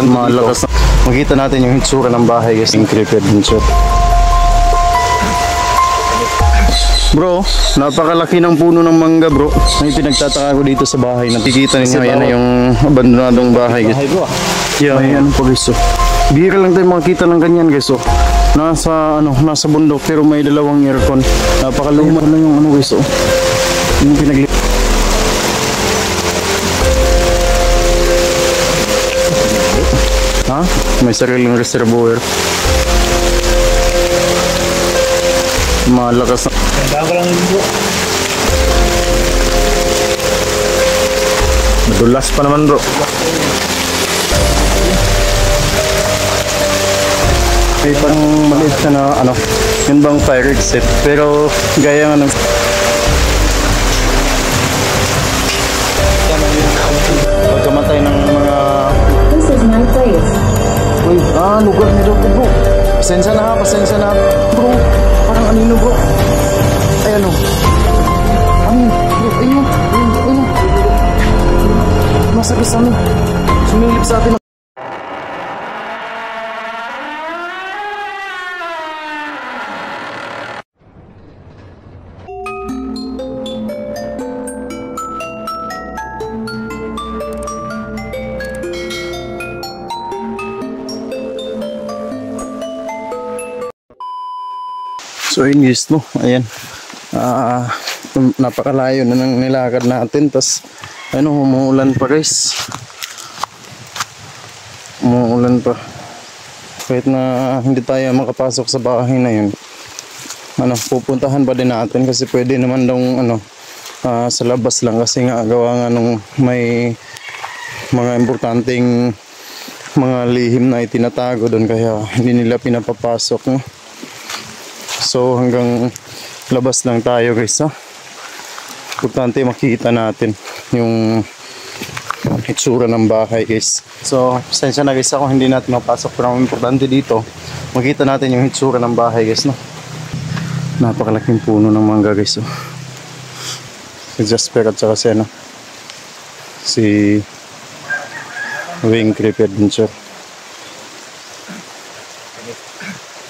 Malakas na. Makita natin yung hitsura ng bahay guys, yung Creepy Adventure. Bro, napakalaki ng puno ng mangga bro. May pinagtataka ko dito sa bahay. Nakikita ninyo, yan na yung abandonadong bahay guys. Yeah, yan po guys. Bihira lang tayo makikita ng ganyan guys. Nasa bundok pero may dalawang aircon. Napakaluma na yung ano guys. Yung pinagli. Ha? May sariling reservoir. Malakas na. Ganda ko lang bro. Madulas pa naman bro. May pang maliit na ano, yun bang fire exit. Pero gaya nga ng pagkamatay ng mga... This is my place. Uy, lugar nito bro. Pasensya na bro. Parang anino bro. Ay ano. Ayun. Masakit sa amin. Sumilip sa atin. So yun guys, no, ayan, napakalayo na ng nilakad natin, tas ano, umuulan pa guys, umuulan pa, kahit na hindi tayo makapasok sa bahay na yun, ano, pupuntahan pa din natin kasi pwede naman daw ano, sa labas lang kasi nga gawa nga nung may mga importanteng mga lihim na itinatago doon kaya hindi nila pinapapasok, no? So hanggang labas lang tayo guys, ha? Importante makikita natin yung itsura ng bahay guys. So pasensya na guys ako hindi natin mapasok, pero ang importante dito makita natin yung itsura ng bahay guys, no? Napakalaking puno ng mangga guys, oh. Si Jasper at saka si ano, si Wing Creepy Adventure.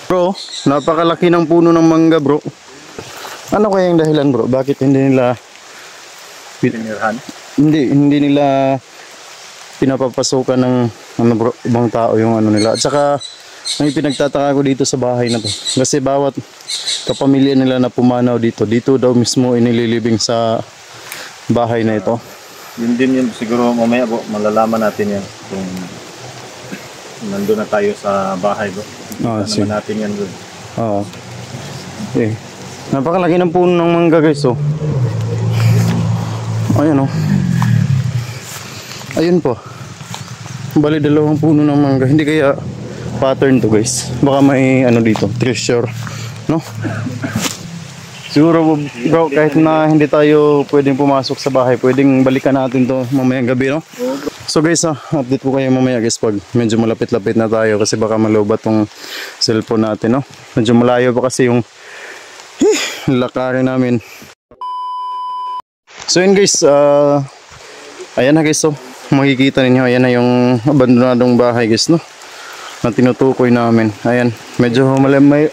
Bro, napakalaki ng puno ng mangga bro. Ano kaya yung dahilan bro? Bakit hindi nila hindi nila pinapapasukan ng ano bro, ibang tao yung ano nila. At saka may pinagtataka ko dito sa bahay na to. Kasi bawat kapamilya nila na pumanaw dito daw mismo inililibing sa bahay na ito. Yun din yun siguro mamaya bro, malalaman natin yan kung nandun na tayo sa bahay bro. Naman natin yan doon. Oo. Okay. Napakalaki ng puno ng mangga guys, oh. Ayan, oh. Ayun po. Bali dalawang puno ng mangga. Hindi kaya pattern to guys. Baka may ano dito, treasure, no? Siguro bro, kahit na hindi tayo pwedeng pumasok sa bahay, pwedeng balikan natin to mamayang gabi, no? So guys, update ko kayo mamaya guys pag medyo malapit-lapit na tayo kasi baka malobat tong cellphone natin, no? Medyo malayo pa kasi yung lakarin namin. So yun guys, ayan na guys, so makikita ninyo, ayan na yung abandonadong bahay guys, no? Na tinutukoy namin. Ayan, medyo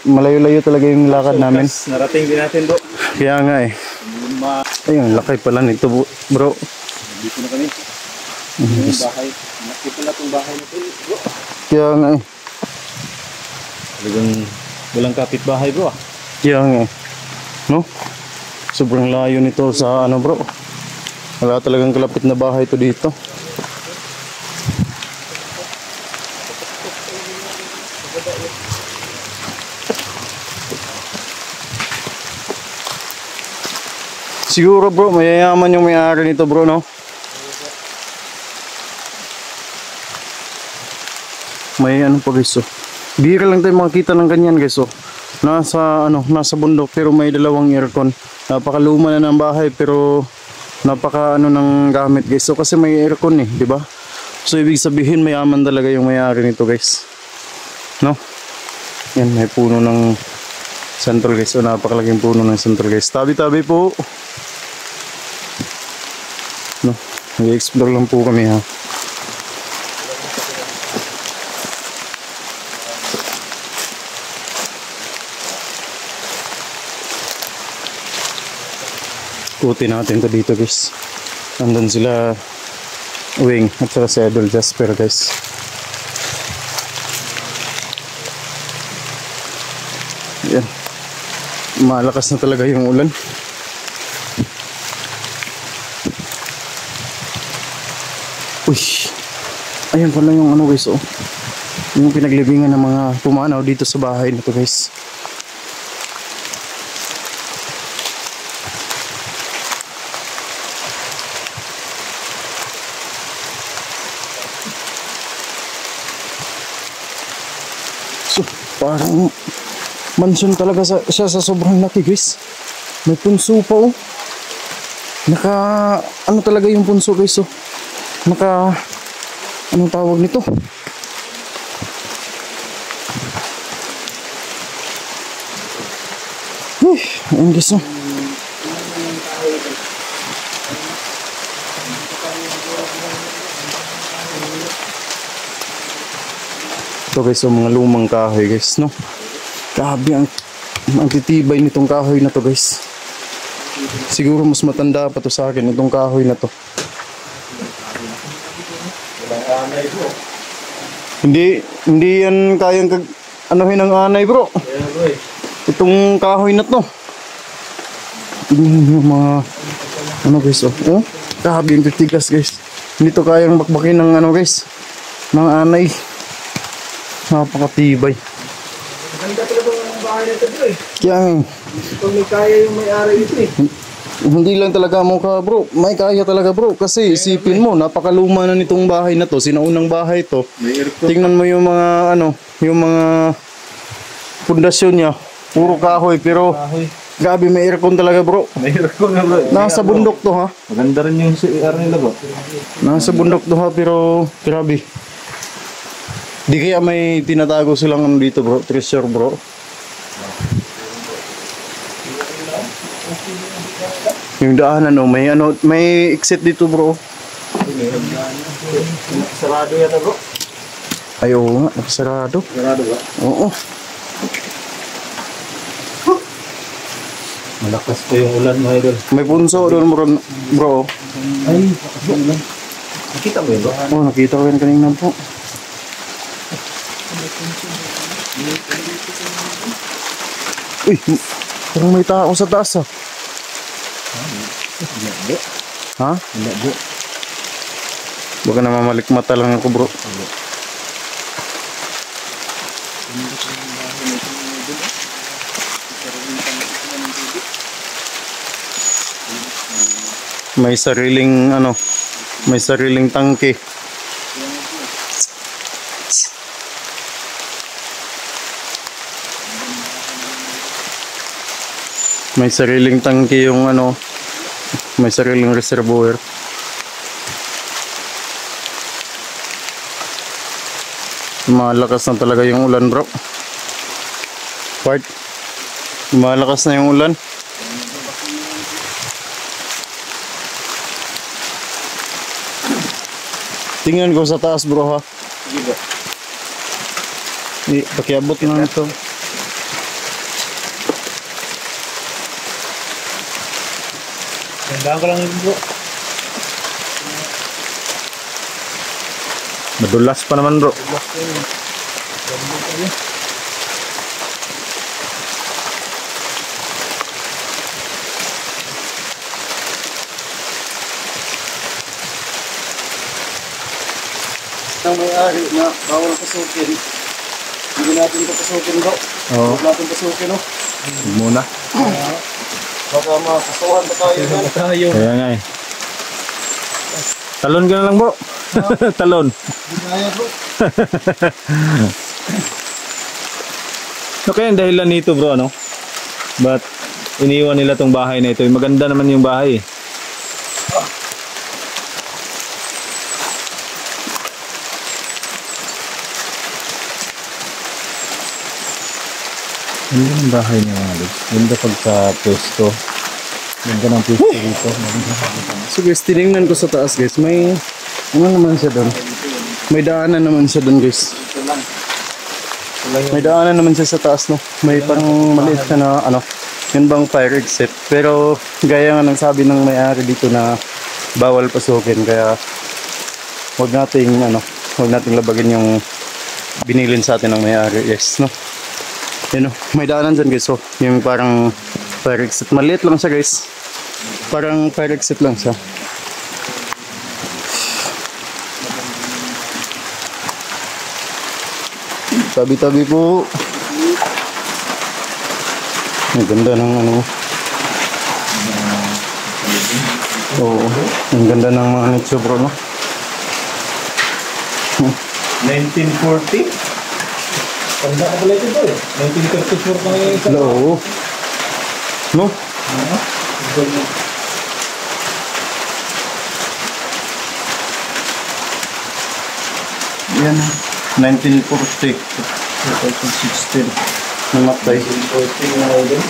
malayo-layo talaga yung lakad namin. Narating din natin bro. Kaya nga eh. Ayun, lakay pala nito bro. Dito na kami. Yung bahay. Nakita na itong bahay na ito bro. Kaya nga eh. Talagang walang kapitbahay bro. Kaya nga eh. No? Sobrang layo nito sa ano bro. Wala talagang kalapit na bahay to dito. Siguro bro, mayayaman yung may-ari nito bro, no? May ano pa guys, oh. Bihira lang tayo makikita ng ganyan guys, oh. Nasa bundok pero may dalawang aircon. Napakaluma na ng bahay pero napaka ano ng gamit guys. So kasi may aircon eh, di ba? So ibig sabihin mayaman talaga yung may-ari nito guys. No? Yan, may puno ng santol guys. So napakalaking puno ng santol guys. Tabi-tabi po. No, i-explore lang po kami ha. ikutin natin to dito guys. Nandun sila Wing at saka si Idol Jasper guys. Yan. Malakas na talaga yung ulan. Uy. Ayan pala yung ano guys oh. Yung pinaglibingan ng mga pumanaw dito sa bahay na to guys. So, parang mansion talaga siya sa sobrang laki guys. May punso pa oh. Ano talaga yung punso guys oh. Anong tawag nito? Ayun guys oh. Ito guys oh, mga lumang kahoy guys no. Grabe ang titibay nitong kahoy na to guys. Siguro mas matanda pa to sa akin itong kahoy na to. Hindi yan kayang anuhin ng anay bro. Itong kahoy na to. Tingnan yung mga ano guys oh. Oh, grabe yung titigas guys. Hindi to kayang bakbakin ng ano guys, ng anay. Napakatibay. Maganda talaga ang bahay na ito bro eh. Kaya Kung may kaya yung may-ari ito eh. hindi lang talaga mukha bro, may kaya talaga bro. Kasi isipin mo, napakaluma na nitong bahay na to. Sinaunang bahay to. Tingnan mo yung mga ano, yung mga pundasyon niya. Puro kahoy pero grabe may aircon talaga bro. May aircon na bro. Nasa bundok to ha. Maganda rin yung CR nila bro. Nasa bundok to ha pero grabe. Di kaya may tinatago silang ano dito bro, treasure bro. Yung daanan may exit dito bro. Sarado yata bro. Ay oo nga, nakasarado. Sarado ba? Oo. Malakas po yung ulan mga idol. May punso doon bro. Ay, ulan. Nakita mo yun bro? Oh, nakita ko yan kanina po. Uy, parang may tao sa taas ah. Ha? Wala bro. Baka namamalikmata lang ako bro. May sariling tangke. May sariling tangke yung ano, may sariling reservoir. Malakas na talaga yung ulan bro. Part, malakas na yung ulan. Tingnan ko sa taas bro ha. Pakiabot na ito. Tandaan ko lang yun bro. Madulas pa naman bro. Ang may-ari na bawal pasukin. Hindi natin ito pasukin bro. Oo. Huwag natin pasukin no. Muna. Baka makasuhan pa tayo yan. Kaya nga eh. Talon ka na lang bro. Talon. Hindi kaya bro. So kaya ang dahilan nito bro ano? But iniwan nila tong bahay na ito. Maganda naman yung bahay. Ganda ng bahay niya mga lods. Ganda pagka pwesto. Ganda ng pwesto dito. So guys, tinignan ko sa taas guys. May ano naman siya doon. May daanan naman siya doon guys. May daanan naman siya sa taas no. May parang maliit na ano. Yun bang fire exit? Pero gaya nga ng sabi ng may-ari dito na bawal pasukin, kaya wag nating labagin yung binilin sa atin ng may-ari. Yes, no? Yun, no? May daanan dyan guys, so yung parang fire exit. Maliit lang siya guys. Parang fire exit lang siya. Tabi-tabi po. Ang ganda ng ano. Oo. Ang ganda ng mga nicho bro, no? 1940? Tanda ka pala ito bro eh. 1934 pa ngayon sa... Oo. No? Yan. 1940. 2016. Namatay. 1940 na ako din.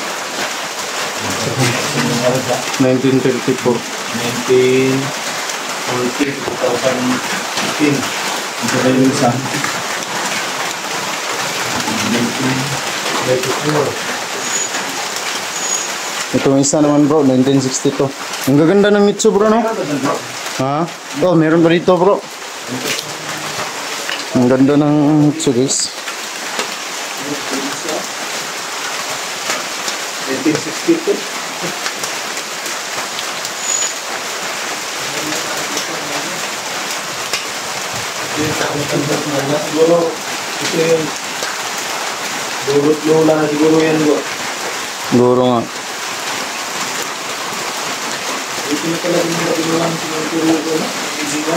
1934. 1940, 2015. Ito na yung isa. 1934. Itong isa naman bro, 1962. Ang gaganda ng Mitsu bro, no? Ha? Oh, meron pa dito bro. Ang ganda ng Mitsu guys. 1962. Siguro, ito yung durot lola na siguro yan bro. Guro nga. Ito na talaga yung nabinulang sinuturo ko na. Easy na.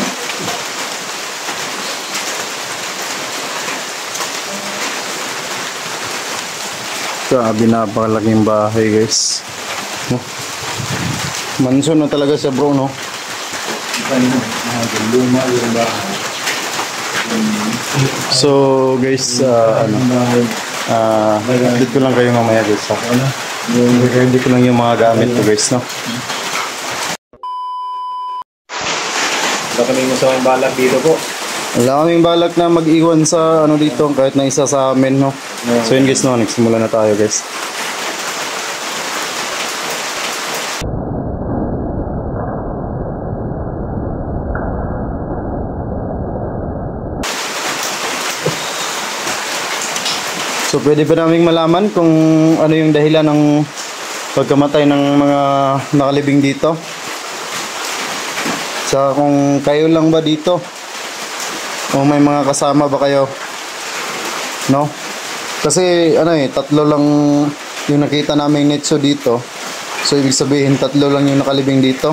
Grabe, napakalaking bahay guys. No? Mansion na talaga siya bro, no? Luma yung bahay. So guys, edit ko lang kayo mamaya guys, ha? Edit ko lang yung mga gamit ko guys, no? Wala kaming masamang balak dito po. Wala kaming balak na mag-iwan sa ano dito, kahit na isa sa amin, no? So yun guys, no? Nagsimula na tayo guys. So pwede ba naming malaman kung ano yung dahilan ng pagkamatay ng mga nakalibing dito? Sa kung kayo lang ba dito? O may mga kasama ba kayo? No? Kasi ano tatlo lang yung nakita naming nitso dito. So ibig sabihin tatlo lang yung nakalibing dito.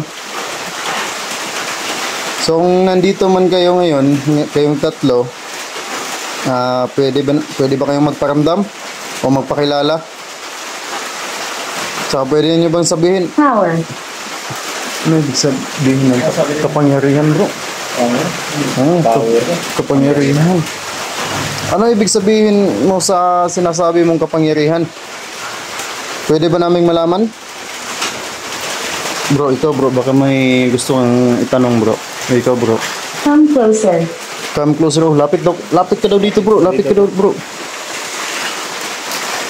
So kung nandito man kayo ngayon, kayong tatlo, pwede ba kayong magparamdam o magpakilala? Saka pwede nyo bang sabihin? Power. Ano ibig sabihin ng kapangyarihan bro? Kapangyarihan. Ano ibig sabihin mo sa sinasabi mong kapangyarihan? Pwede ba naming malaman? Bro, ikaw bro, baka may gusto kang itanong bro. Ikaw bro. Come closer. Come closer, oh. Lapit ka daw dito bro. Lapit ka daw bro.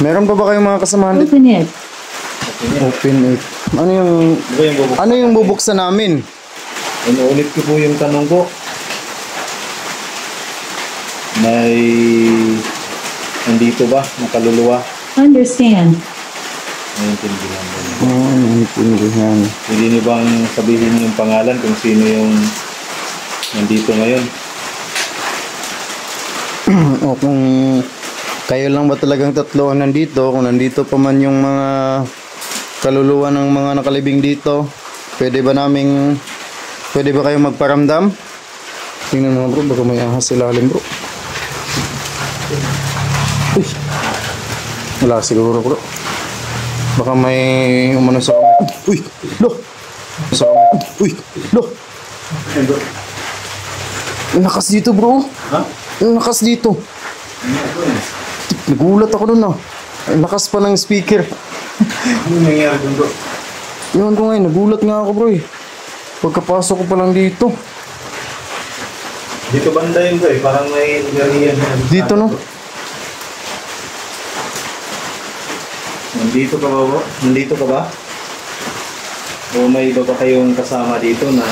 Meron pa ba kayong mga kasamahan dito? Open it. Open it. Ano yung bubuksan namin? Inuulit ko po yung tanong ko. May nandito ba? Nakaluluwa? Understand. Naiintindihan ba niyo? Naiintindihan. Hindi niyo bang sabihin yung pangalan kung sino yung nandito ngayon? O kung kayo lang ba talagang tatlo ang nandito, kung nandito pa man yung mga kaluluwa ng mga nakalibing dito, pwede ba kayong magparamdam? Tingnan mo bro, baka may ahas sa ilalim bro. Uy, wala siguro bro. Baka may umano sa kamay. Uy, lo! Sa kamay. Uy, lo! Lakas dito bro. Ha? Ang lakas dito. Nagulat ako dun Ang lakas pa ng speaker. Ano nangyari dun bro? Yun ko ngayon, nagulat nga ako bro eh. Pagkapasok ko pa lang dito. Dito banda yun bro eh. Parang may gariyan. Dito no? Nandito ka ba, bro? Nandito ka ba? O may iba pa kayong kasama dito na...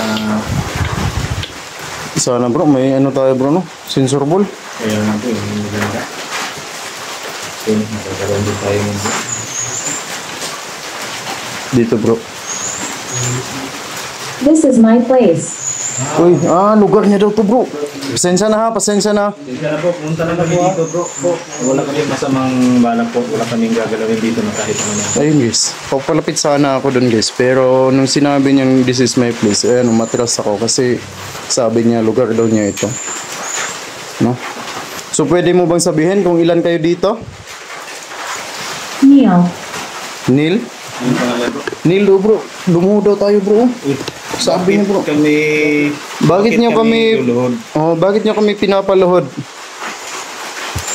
Sana bro, may ano tayo bro no? Sensor ball. Kaya nga po, yung maganda. So, magkakaroon din tayo ng... Dito bro. This is my place. Uy, lugar niya daw to bro. Pasensya na ha, pasensya na. Hindi na po, punta na kami dito bro. Wala kaming masamang balak po. Wala kaming gagalawin dito na kahit ano. Ayun guys, papalapit sana ako dun guys. Pero nung sinabi niyang this is my place, ayan, umatras ako kasi sabi niya lugar daw niya ito. No? So pwede mo bang sabihin kung ilan kayo dito? Neil. Neil? Yung pangalan bro. Neil daw bro, lumuho daw tayo bro. Sabi niya bro. Bakit niyo kami luluhod? bakit niyo kami pinapaluhod?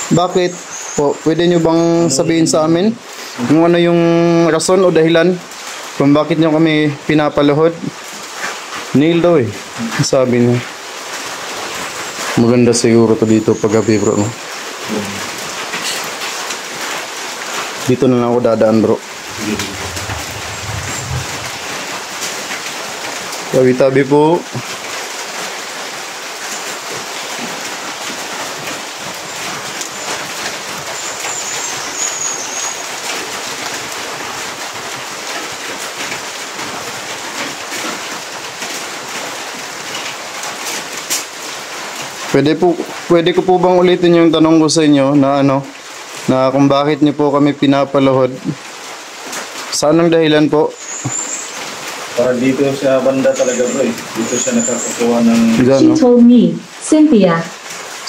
Bakit? Po, pwede niyo bang sabihin sa amin kung ano yung rason o dahilan kung bakit niyo kami pinapaluhod? Neil daw eh. Sabi niya. Maganda siguro to dito pag gabi bro. No? Dito na lang ako dadaan bro. Tabi-tabi po. Pwede ko po bang ulitin yung tanong ko sa inyo na na kung bakit niyo po kami pinapaluhod? Saan ang dahilan po? Para dito sa banda talaga bro eh. Dito siya nakakakuha ng... Diyan, She no? told me, Cynthia.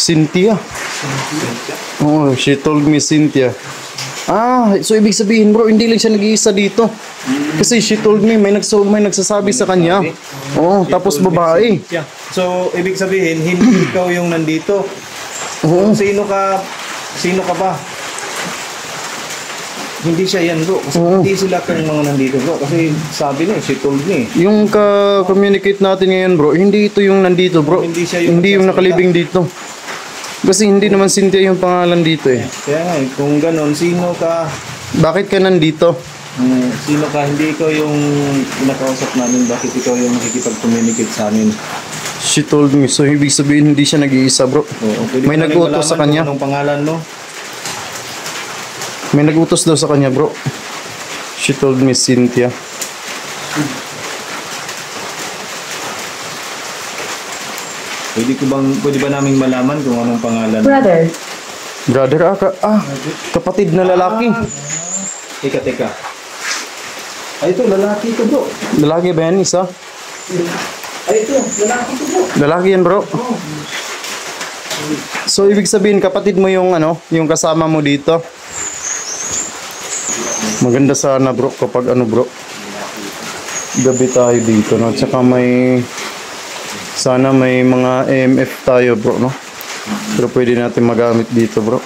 Cynthia. Oh, she told me Cynthia. So ibig sabihin bro, hindi lang siya nag-iisa dito. Kasi she told me, may nagsasabi sa kanya. Tapos babae. So, ibig sabihin, hindi ikaw yung nandito. Oo. Sino ka ba? Hindi siya yan bro. Kasi hindi sila kang mga nandito bro. Kasi sabi niya, she told me. Yung ka-communicate natin ngayon bro, hindi ito yung nandito bro. Hindi siya yung Hindi yung nakalibing dito. Kasi hindi naman Cynthia yung pangalan dito eh. Kaya nga, kung ganon, sino ka? Bakit ka nandito? Sino ka? Hindi ikaw yung nakausap namin. Bakit ikaw yung nakikipag-communicate sa amin? She told me. So ibig sabihin hindi siya nag-iisa bro. Pwede May ko namin nag-utos sa malaman kanya. kung anong pangalan mo? May nag-utos daw sa kanya bro. She told me Cynthia. Pwede ba naming malaman kung anong pangalan? Brother. Brother kapatid na lalaki. Teka. Ay, ito, lalaki ito bro. Lalaki ba yan isa? Ay, ito, lalaki ito bro. Lalaki yan bro. So ibig sabihin kapatid mo yung yung kasama mo dito. Maganda sana bro kapag bro. Gabi tayo dito no. Tsaka sana may mga EMF tayo bro no. Pero pwede natin magamit dito bro.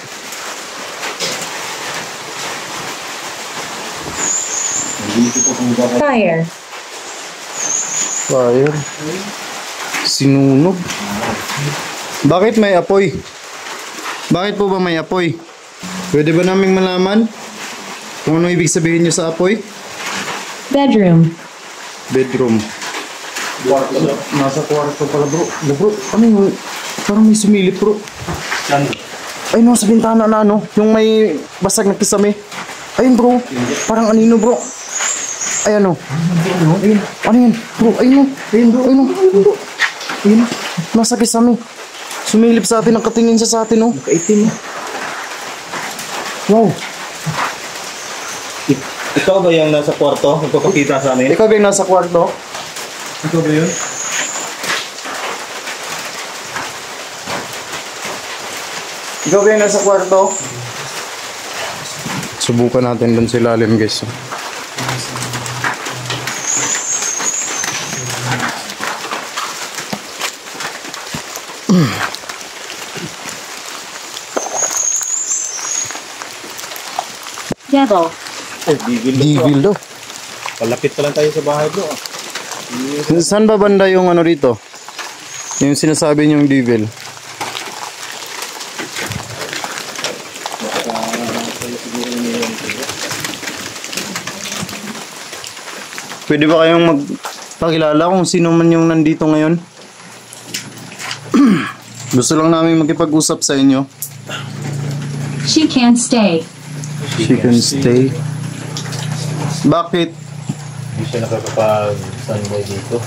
Fire. Fire. Sinunog. Bakit may apoy? Bakit po ba may apoy? Pwede ba naming malaman kung ano ibig sabihin nyo sa apoy? Bedroom. Bedroom. Nasa kwarto pala bro. Bro, ano yung parang may sumilip bro. Saan? Ay no, sa bintana na yung may basag na kisame. Ayun bro, parang anino bro. Ay ano? Ayun, ano yun? Bro, ayun bro. Ayun, nasa kisame. Sumilip sa atin, nakatingin siya sa atin no. Kaitim. Wow. Ikaw ba yung nasa kwarto? Nagpapakita sa amin? Ikaw ba yung nasa kwarto? Ikaw ba yun? Ikaw ba yung nasa kwarto? Subukan natin dun sa ilalim guys. Devil. Divil daw. Palapit pa lang tayo sa bahay bro. Saan ba banda yung rito? Yung sinasabi niyong devil. Pwede ba kayong magpakilala kung sino man yung nandito ngayon? Gusto lang namin makipag-usap sa inyo. She can't stay. She can stay. Bakit? Hindi siya nakakapag-standby dito.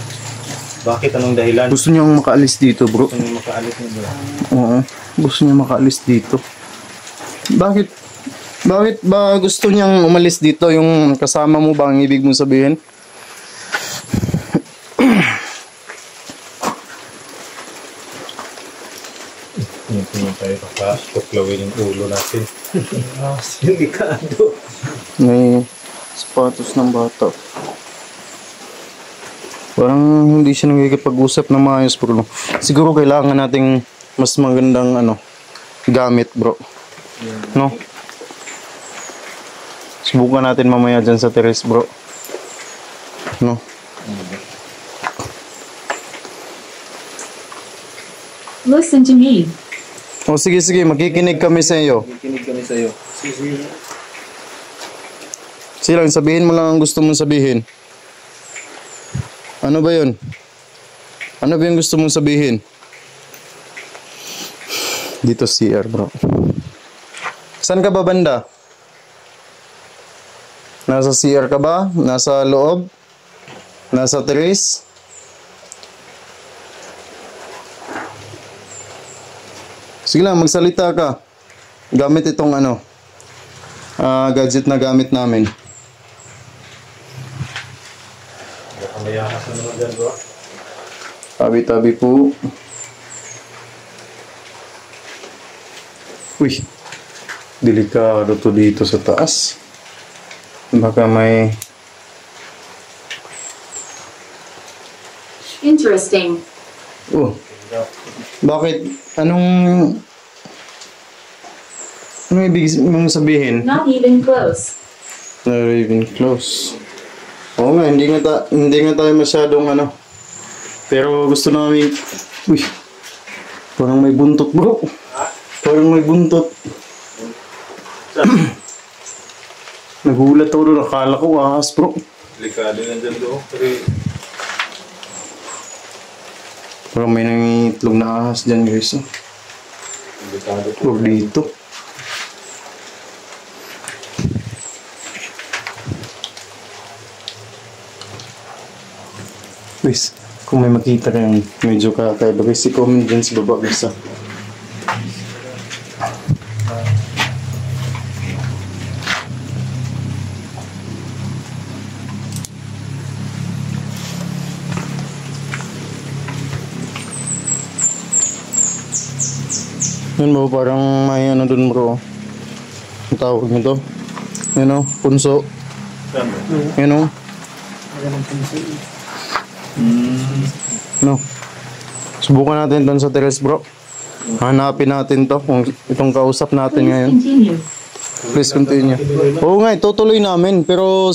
Bakit? Anong dahilan? Gusto niyang makaalis dito, bro. Gusto niyo makaalis na bro? Oo. Gusto niya makaalis dito. Bakit? Bakit ba gusto niyang umalis dito? Yung kasama mo ba ang ibig mong sabihin? Hindi tayo pakatuklawin yung ulo natin. Delikado. May sapatos ng bata. Parang hindi siya nagkikipag-usap na maayos, bro. Siguro kailangan nating mas magandang gamit, bro. No? Subukan natin mamaya dyan sa terrace, bro. No? Listen to me. O sige, makikinig kami sa iyo. Kikinig kami sa'yo. Silang, sabihin mo lang ang gusto mong sabihin. Ano ba yun? Ano ba yung gusto mong sabihin? Dito CR, bro. Saan ka ba banda? Nasa CR ka ba? Nasa loob? Nasa terrace? Sige lang, magsalita ka. Gamit itong gadget na gamit namin. Baka mayakas na naman dyan bro. Tabi-tabi po. Uy, delikado to dito sa taas. Baka may... Interesting. Oh, bakit? Anong ibig mong sabihin? Not even close. Not even close. Oo nga, hindi nga tayo masyadong Pero gusto namin... Uy, parang may buntot, bro. Parang may buntot. Nagulat ako doon. Akala ko ahas, bro. Delikado yan dyan bro. Parang may nangitlog na ahas dyan, guys. Delikado po. Huwag dito. Guys, kung may makita kayong medyo kakaiba, guys, i-comment dyan sa baba, guys. Yun mo, parang may dun, bro. Ang tawag nito. Punso. Saan bro? No. Subukan natin doon sa terrace, bro. Hanapin natin to, kung itong kausap natin Please ngayon. continue. Please continue. Oo nga, itutuloy namin. Pero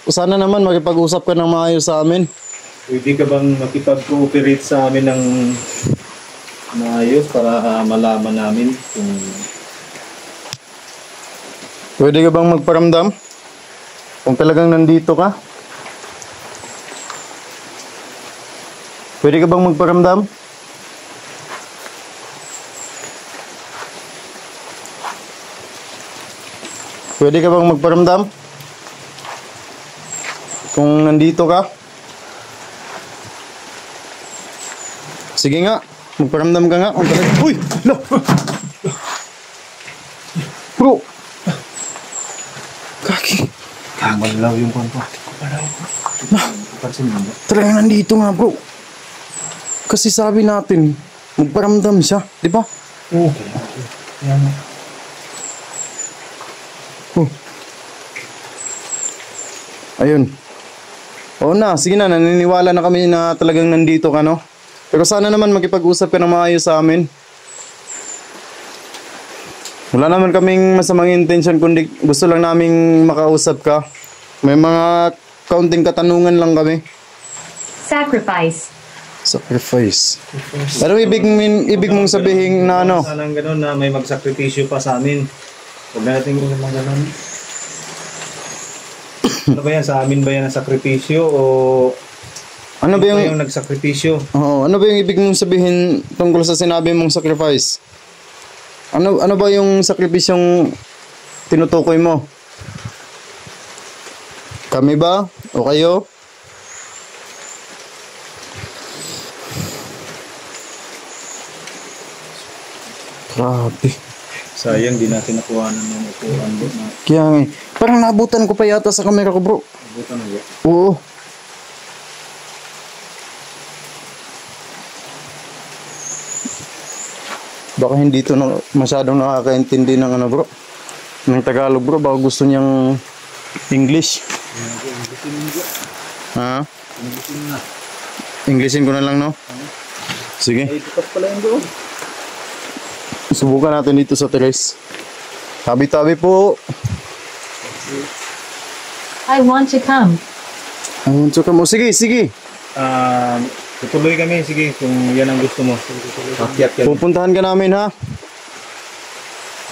sana naman makipag-usap ka ng maayos sa amin. Pwede ka bang makipag-cooperate sa amin ng maayos para malaman namin kung Pwede ka bang magparamdam? Kung talagang nandito ka? Pwede ka bang magparamdam? Pwede ka bang magparamdam? Kung nandito ka? Sige nga, magparamdam ka nga. Uy! No! Bro! Kaki! malaw yung kwanto. Pansin mo ba? Talagang nandito nga, bro. Kasi sabi natin, magparamdam siya, di ba? Oo. Yan. Oh. Ayun. Oo na, sige na, naniniwala na kami na talagang nandito ka, no? Pero sana naman makipag-usap ka ng maayos sa amin. Wala naman kaming masamang intention, kundi gusto lang naming makausap ka. May mga kaunting katanungan lang kami. Sacrifice. Sacrifice. Pero ibig mong sabihin na ano? Sanang gano'n na may magsakripisyo pa sa amin. Huwag natin gano'n. Ano ba yan? Sa amin ba yan ang sakripisyo o Ano ba ikaw yung... yung nagsakripisyo? Oo, ano ba yung ibig mong sabihin tungkol sa sinabi mong sacrifice? Ano ba yung sakripisyong tinutukoy mo? Kami ba? O kayo? Grabe. Sayang, di natin nakuha ng upuan bro. Kaya nga, parang nabutan ko pa yata sa camera ko, bro. Buta na bro. Oo. Baka hindi to na, masyadong nakakaintindi ng ano, bro. Ng Tagalog, bro. Baka gusto niyang English. Ha? Englishin ko na lang, no? Sige. Ay, tukas pala yun bro. Subukan natin dito sa terrace. Tabi-tabi po. I want to come. Ayun, so kamo. Sige, sige. Tutuloy kami. Sige, kung yan ang gusto mo. Akyat ka. Pupuntahan ka namin, ha?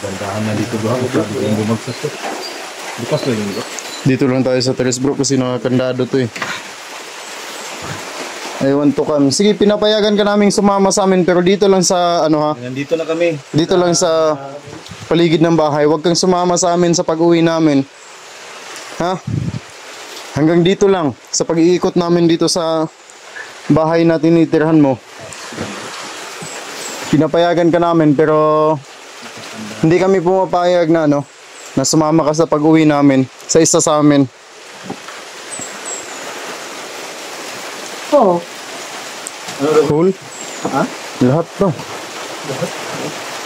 Bandahan na dito bro. Grabe yung bumagsak to. Bukas na yun bro. Dito lang tayo sa terrace, bro, kasi nakakandado to, eh. I want to come. Sige, pinapayagan ka naming sumama sa amin, pero dito lang sa, ano, ha? Nandito na kami. Dito lang sa paligid ng bahay. Huwag kang sumama sa amin sa pag-uwi namin. Ha? Hanggang dito lang. Sa pag-iikot namin dito sa bahay na tinitirhan mo. Pinapayagan ka namin, pero hindi kami pumapayag na, ano, na sumama ka sa pag-uwi namin sa isa sa amin. Full. Cool? Ha? Lahat to.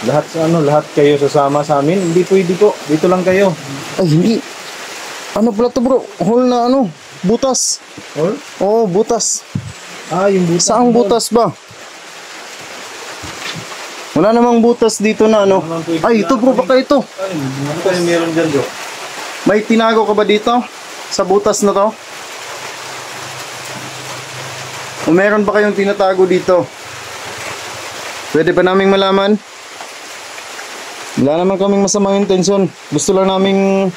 Lahat sa ano, lahat kayo sasama sa amin. Hindi pwede po. Dito lang kayo. Ay, hindi. Ano pala to, bro? Hole na ano? Butas. Or? Oo, butas. Yung butas. Saang butas ba? Wala namang butas dito na ano. Ay, ito bro, baka ito. Ano kayo meron dyan bro? May tinago ka ba dito? Sa butas na to? O meron ba kayong tinatago dito? Pwede ba naming malaman? Wala naman kaming masamang intensyon. Gusto lang naming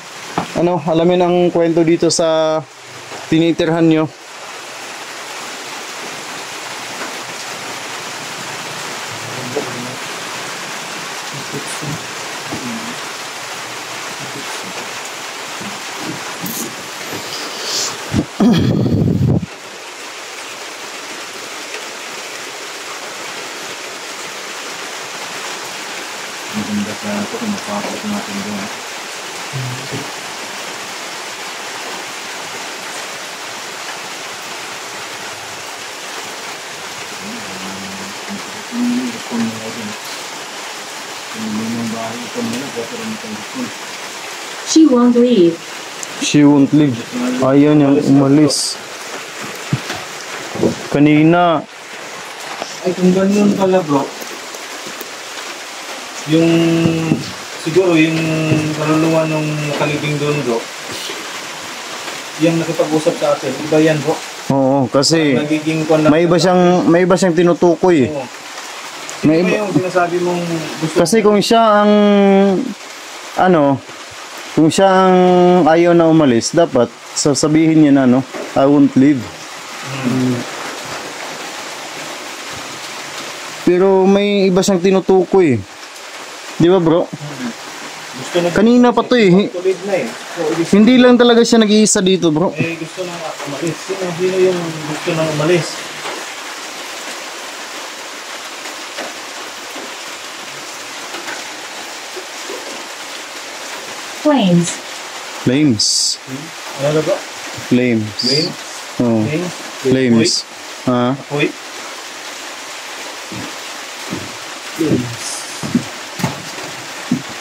ano, alamin ang kwento dito sa tinitirhan nyo. Maganda sa ito kung mapapot natin doon. She won't leave. She won't leave. Ayaw niyang umalis. Kanina, Ay, kung ganun pala bro, yung siguro yung kaluluwa nung nakalibing doon bro, yung nakipag-usap sa atin, iba yan bro. oo, kasi Nagiging kwan lang. may iba siyang tinutukoy. Oo. May Iba iba, yung sinasabi mong gusto. kasi kung siya ang ano, kung siya ang ayaw na umalis, dapat sasabihin niya na, no, I won't leave. Pero may iba siyang tinutukoy. Di ba, bro? Gusto na Kanina pa to, eh. tulid na eh. So, Hindi lang talaga siya nag-iisa dito, bro. gusto nang umalis. Sino yung gusto nang umalis? Flames. Flames. Ano na ba? Flames. Flames? Oh, Flames? flames. Ha? Apoy?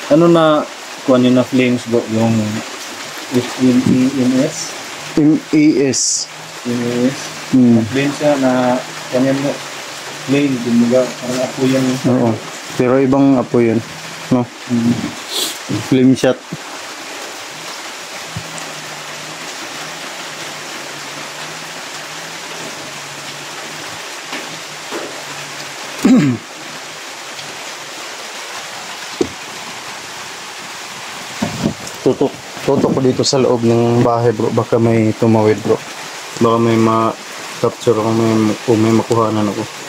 Ano na kuha nyo na flames bro? Yung F-L-E-M-S? M-A-S. M-S? Hmm. Flames siya na kanyan mo. Flame, dimaga, parang apoy yan. Oo. Pero ibang apoy yan. No? Flame shot. Tutok. tutok ko dito sa loob ng bahay bro. Baka may tumawid bro. Baka may ma-capture ako, may makuhanan ako.